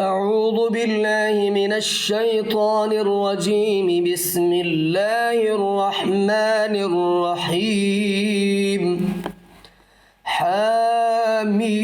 أعوذ بالله من الشيطان الرجيم. بسم الله الرحمن الرحيم. حميم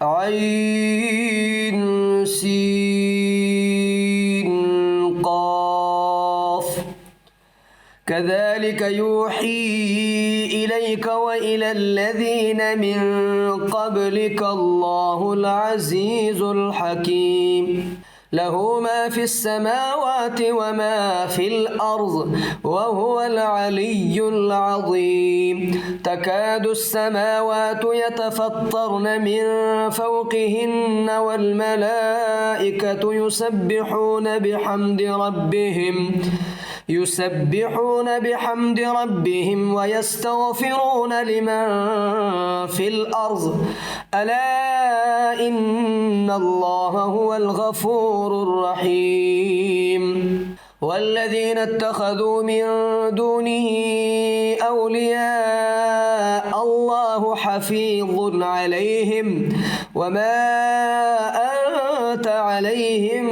عين سين قاف. كذلك يوحي إليك وإلى الذين من قبلك الله العزيز الحكيم. له ما في السماوات وما في الأرض وهو العلي العظيم. تكاد السماوات يتفطرن من فوقهن والملائكة يسبحون بحمد ربهم ويستغفرون لمن في الأرض. ألا إن الله هو الغفور الرحيم. والذين اتخذوا من دونه أولياء الله حفيظ عليهم وما أنت عليهم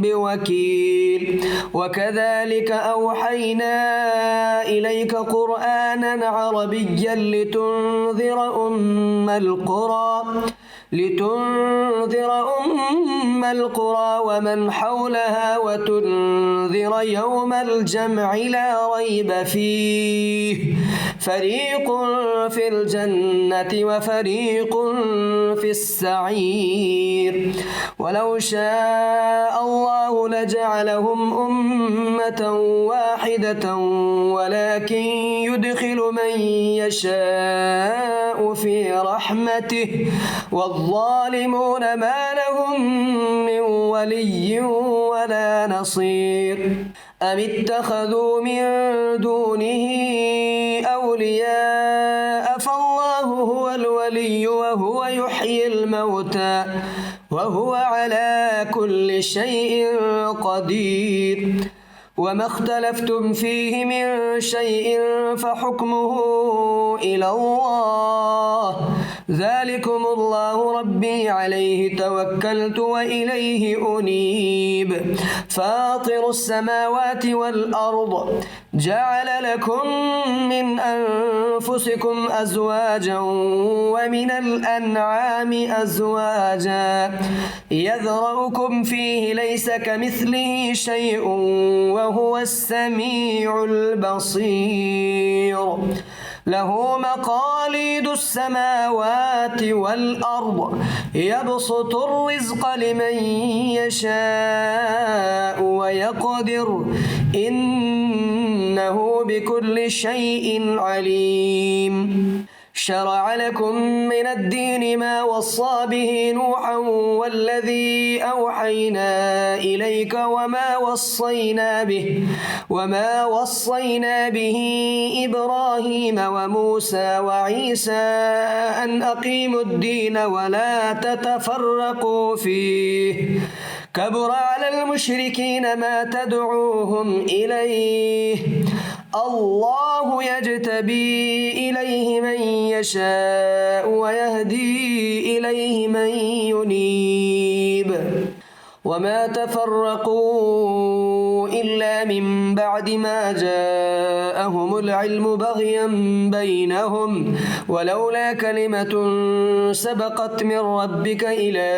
بوكيل. وكذلك أوحينا إليك قرآنا عربيا لتنذر أم القرى ومن حولها وتنذر يوم الجمع لا ريب فيه. فريق في الجنة وفريق في السعير. ولو شاء الله لجعلهم أمة واحدة ولكن يدخل من يشاء في رحمته والظالمون ما لهم من ولي ولا نصير. أم اتخذوا من دونه أولياء فالله هو الولي وهو يحيي الموتى وهو على كل شيء قدير. وما اختلفتم فيه من شيء فحكمه إلى الله. ذلكم الله ربي عليه توكلت وإليه أنيب. فاطر السماوات والأرض جعل لكم من أنفسكم أزواجا ومن الأنعام أزواجا يذرأكم فيه ليس كمثله شيء وهو السميع البصير. له مقاليد السماوات والأرض يبسط الرزق لمن يشاء ويقدر إنه بكل شيء عليم. شرع لكم من الدين ما وصى به نوحا والذي أوحينا إليك وما وصينا به إبراهيم وموسى وعيسى أن أقيموا الدين ولا تتفرقوا فيه. كبر على المشركين ما تدعوهم إليه. الله يجتبي إليه من يشاء ويهدي إليه من ينيب. وما تفرقوا إلا من بعد ما جاءهم العلم بغيا بينهم ولولا كلمة سبقت من ربك إلى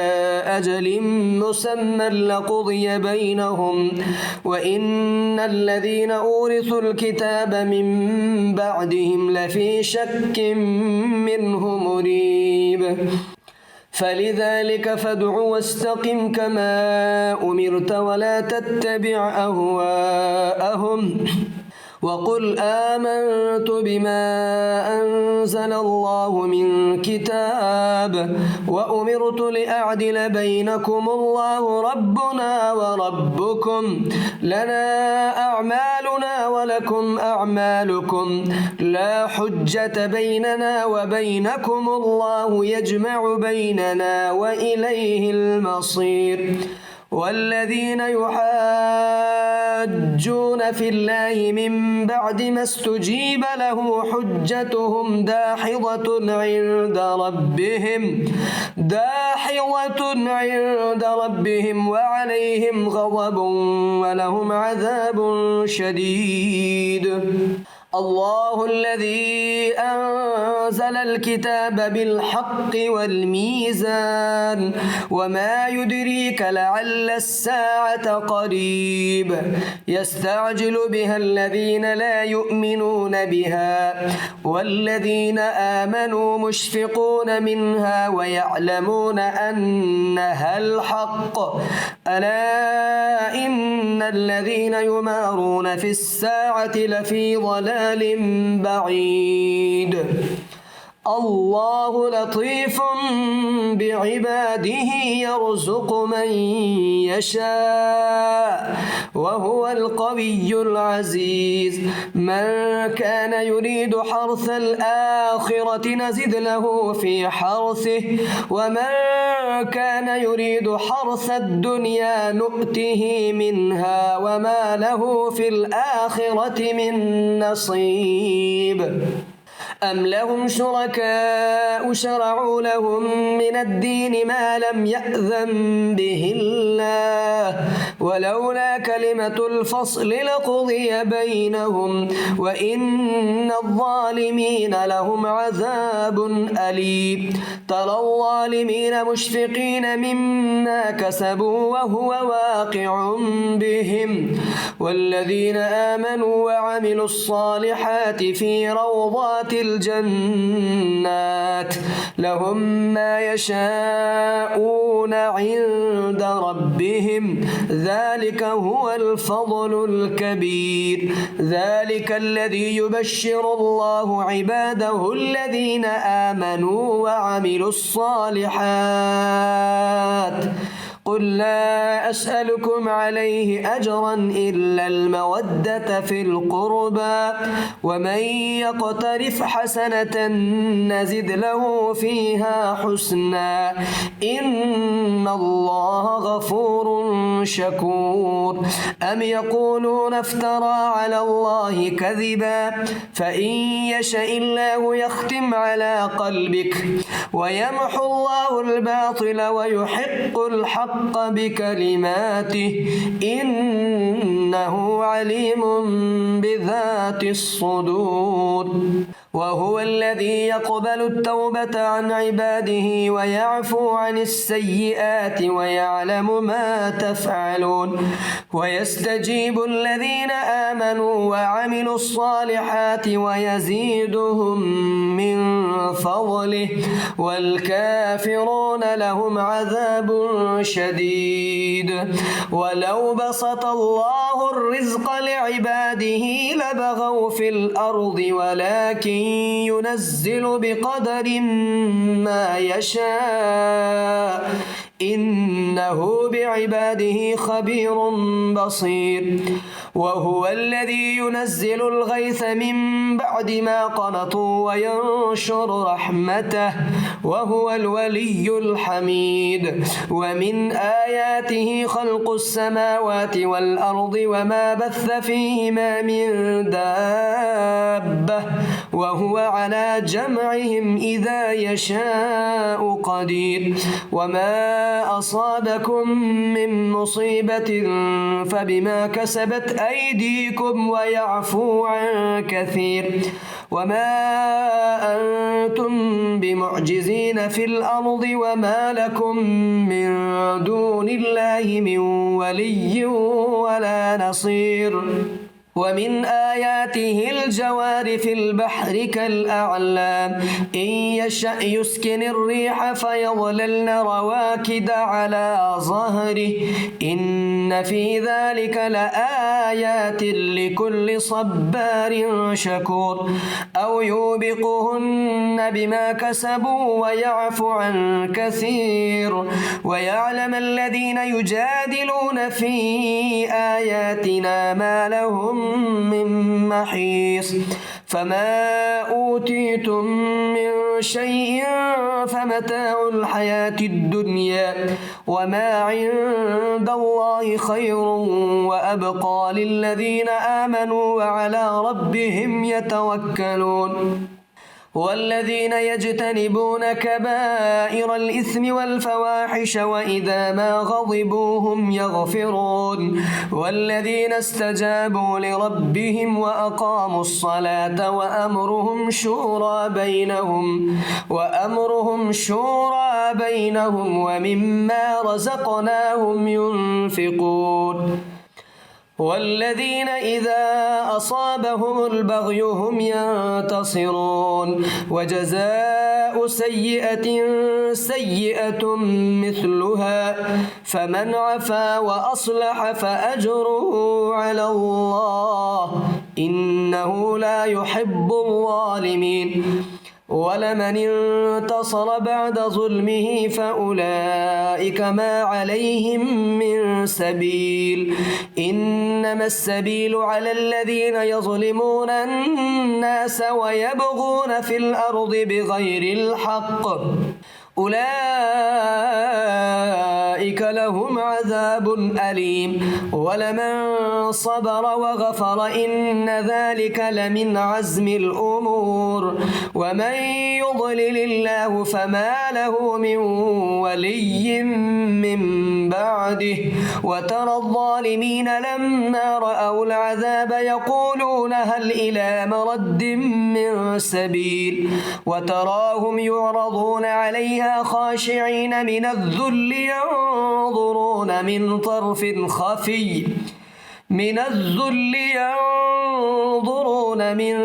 أجل مسمى لقضي بينهم وإن الذين أورثوا الكتاب من بعدهم لفي شك منه مريب. فلذلك فادع واستقم كما أمرت ولا تتبع أهواءهم وقل آمنت بما أنزل الله من كتاب وأمرت لأعدل بينكم الله ربنا وربكم لنا أعمالنا ولكم أعمالكم لا حجة بيننا وبينكم الله يجمع بيننا وإليه المصير. والذين يحاجون في الله من بعد ما استجيب له حجتهم داحضة فريضة عند ربهم وعليهم غضب ولهم عذاب شديد. الله الذي أنزل الكتاب بالحق والميزان وما يدريك لعل الساعة قريب يستعجل بها الذين لا يؤمنون بها والذين آمنوا مشفقون منها ويعلمون أنها الحق ألا إن الذين يمارون في الساعة لفي ضلال بعيد. الله لطيف بعباده يرزق من يشاء وهو القوي العزيز. من كان يريد حرث الآخرة نزد له في حرثه ومن كان يريد حرث الدنيا نؤته منها وما له في الآخرة من نصيب. أم لهم شركاء شرعوا لهم من الدين ما لم يأذن به الله ولولا كلمة الفصل لقضي بينهم وإن الظالمين لهم عذاب أليم. ترى الظالمين مشفقين مما كسبوا وهو واقع بهم والذين آمنوا وعملوا الصالحات في روضات الجنات لهم ما يشاءون عند ربهم ذلك هو الفضل الكبير. ذلك الذي يبشر الله عباده الذين آمنوا وعملوا الصالحات. قل لا أسألكم عليه أجرا إلا المودة في القربى ومن يقترف حسنة نزد له فيها حسنا إن الله غفور شكور. أم يقولون افترى على الله كذبا فإن يشاء الله يختم على قلبك ويمحو الله الباطل ويحق الحق بكلماته إنه عليم بذات الصدور. وهو الذي يقبل التوبة عن عباده ويعفو عن السيئات ويعلم ما تفعلون ويستجيب الذين آمنوا وعملوا الصالحات ويزيدهم من فضله والكافرون لهم عذاب شديد. ولو بسط الله الرزق لعباده لبغوا في الأرض ولكن ينزل بقدر ما يشاء إنه بعباده خبير بصير. وهو الذي ينزل الغيث من بعد ما قنطوا وينشر رحمته وهو الولي الحميد. ومن آياته خلق السماوات والأرض وما بث فيهما من دابة وهو على جمعهم إذا يشاء قدير. وما أصابكم من مصيبة فبما كسبت أيديكم ويعفو عن كثير. وما أنتم بمعجزين في الأرض وما لكم من دون الله من ولي ولا نصير. ومن آياته الجوار في البحر كالأعلام إن يشأ يسكن الريح فيظللن رواكد على ظهره إن في ذلك لآيات لكل صبار شكور. أو يوبقهن بما كسبوا ويعفو عن كثير ويعلم الذين يجادلون في آياتنا ما لهم من محيص. فما أوتيتم من شيء فمتاع الحياة الدنيا وما عند الله خير وأبقى للذين آمنوا وعلى ربهم يتوكلون. والذين يجتنبون كبائر الإثم والفواحش وإذا ما غضبوا هم يغفرون والذين استجابوا لربهم وأقاموا الصلاة وأمرهم شورى بينهم ومما رزقناهم ينفقون والذين إذا أصابهم البغي هم ينتصرون وجزاء سيئة سيئة مثلها فمن عفا وأصلح فأجره على الله إنه لا يحب الظالمين ولمن انتصر بعد ظلمه فأولئك ما عليهم من سبيل إنما السبيل على الذين يظلمون الناس ويبغون في الأرض بغير الحق أولئك لهم عذاب أليم ولمن صبر وغفر إن ذلك لمن عزم الأمور ومن يضلل الله فما له من ولي من بعده وترى الظالمين لما رأوا العذاب يقولون هل إلى مرد من سبيل وتراهم يعرضون عليها خاشعين من الذل ينظرون من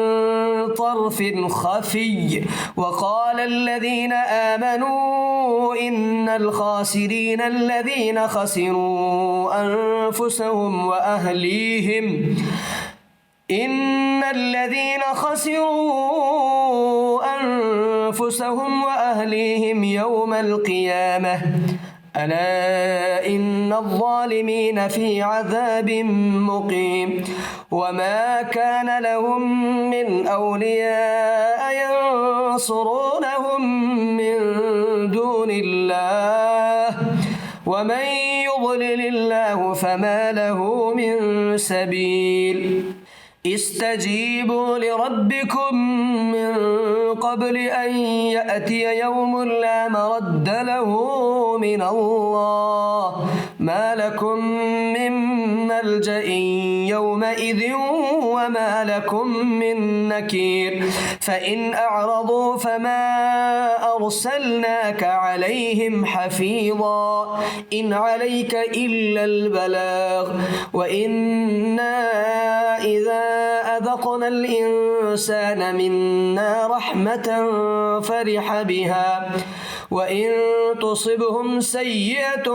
طرف خفي وقال الذين آمنوا إن الخاسرين الذين خسروا أنفسهم وأهليهم يوم القيامة ألا إن الظالمين في عذاب مقيم وما كان لهم من أولياء ينصرونهم من دون الله ومن يضلل الله فما له من سبيل استجيبوا لربكم من قبل أن يأتي يوم لا مرد له من الله ما لكم من ملجأ يومئذ وما لكم من نكير فإن أعرضوا فما أرسلناك عليهم حفيظا إن عليك إلا البلاغ وإنا إذا أذقنا الإنسان منا رحمة فرح بها وإن تصبهم سيئة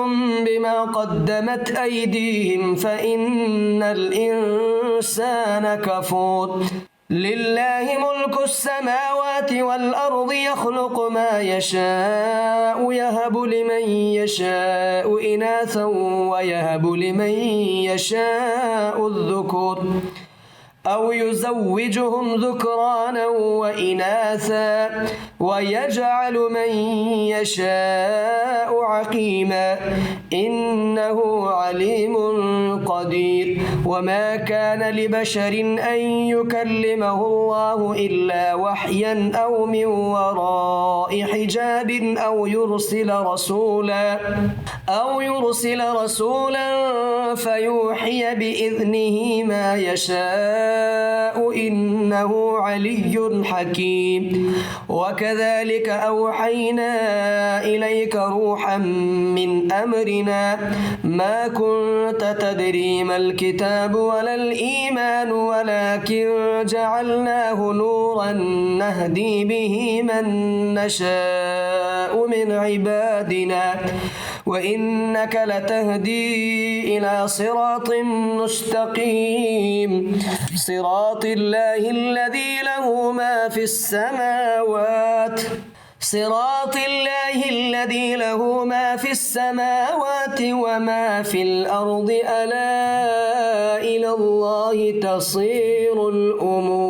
بما قدمت أيديهم فإن الإنسان كفور لله ملك السماوات والأرض يخلق ما يشاء يهب لمن يشاء إناثا ويهب لمن يشاء الذكور أو يزوجهم ذكرانا وإناثا ويجعل من يشاء عقيما إنه عليم قدير وما كان لبشر أن يكلمه الله إلا وحيا أو من وراء حجاب أو يرسل رسولا فيوحي بإذنه ما يشاء إنه علي حكيم وكذلك أوحينا إليك روحا من أمرنا ما كنت تدري ما الكتاب ولا الإيمان ولكن جعلناه نورا نهدي به من نشاء من عبادنا وإنك لتهدي إلى صراط مستقيم صراط الله الذي له ما في السماوات وما في الأرض ألا إلى الله تصير الأمور